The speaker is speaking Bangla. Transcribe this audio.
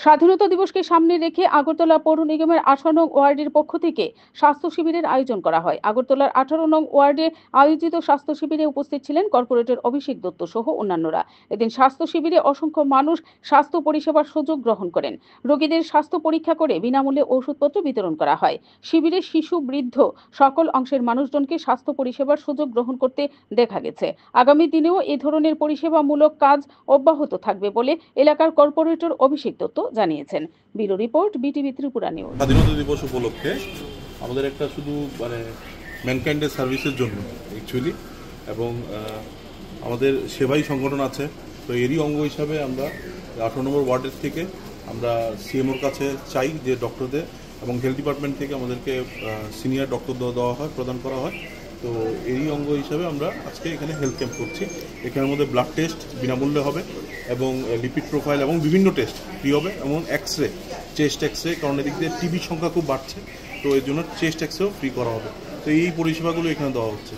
স্বাধীনতা দিবসকে সামনে রেখে আগরতলা পৌর নিগমের 18 নং ওয়ার্ডের পক্ষ থেকে স্বাস্থ্য শিবিরের আয়োজন করা হয়। আগরতলার 18 নং ওয়ার্ডে আয়োজিত স্বাস্থ্য শিবিরে উপস্থিত ছিলেন কর্পোরেটর অভিষেক দত্ত সহ অন্যান্যরা। এদিন স্বাস্থ্য শিবিরে অসংখ্য মানুষ স্বাস্থ্য পরিষেবার সুযোগ গ্রহণ করেন। রোগীদের স্বাস্থ্য পরীক্ষা করে বিনামূল্যে ওষুধপত্র বিতরণ করা হয়। শিবিরে শিশু, বৃদ্ধ সকল অংশের মানুষজনকে স্বাস্থ্য পরিষেবার সুযোগ গ্রহণ করতে দেখা গেছে। আগামী দিনেও এই ধরনের পরিষেবামূলক কাজ অব্যাহত থাকবে বলে এলাকার কর্পোরেটর অভিষেক দত্ত জানিয়েছেন। Bureau report, BTV Tripura news. স্বাধীনতা দিবস উপলক্ষে আমাদের একটা শুধু ম্যানকাইন্ডের সার্ভিসের জন্য অ্যাকচুয়ালি, এবং আমাদের সেবাই সংগঠন আছে, তো এরই অঙ্গ হিসাবে আমরা 18 নম্বর ওয়ার্ডের থেকে আমরা সিএমওর কাছে চাই যে ডক্টরদের এবং হেলথ ডিপার্টমেন্ট থেকে আমাদেরকে সিনিয়র ডক্টর দেওয়া হয়, প্রদান করা হয়। তো এরই অঙ্গ হিসাবে আমরা আজকে এখানে হেলথ ক্যাম্প করছি। এখানের মধ্যে ব্লাড টেস্ট বিনামূল্যে হবে এবং লিপিড প্রোফাইল এবং বিভিন্ন টেস্ট ফ্রি হবে, এবং এক্সরে, চেস্ট এক্সরে, কারণ এদিক দিয়ে টিবির সংখ্যা খুব বাড়ছে, তো এর জন্য চেস্ট এক্সরেও ফ্রি করা হবে। তো এই পরিষেবাগুলো এখানে দেওয়া হচ্ছে।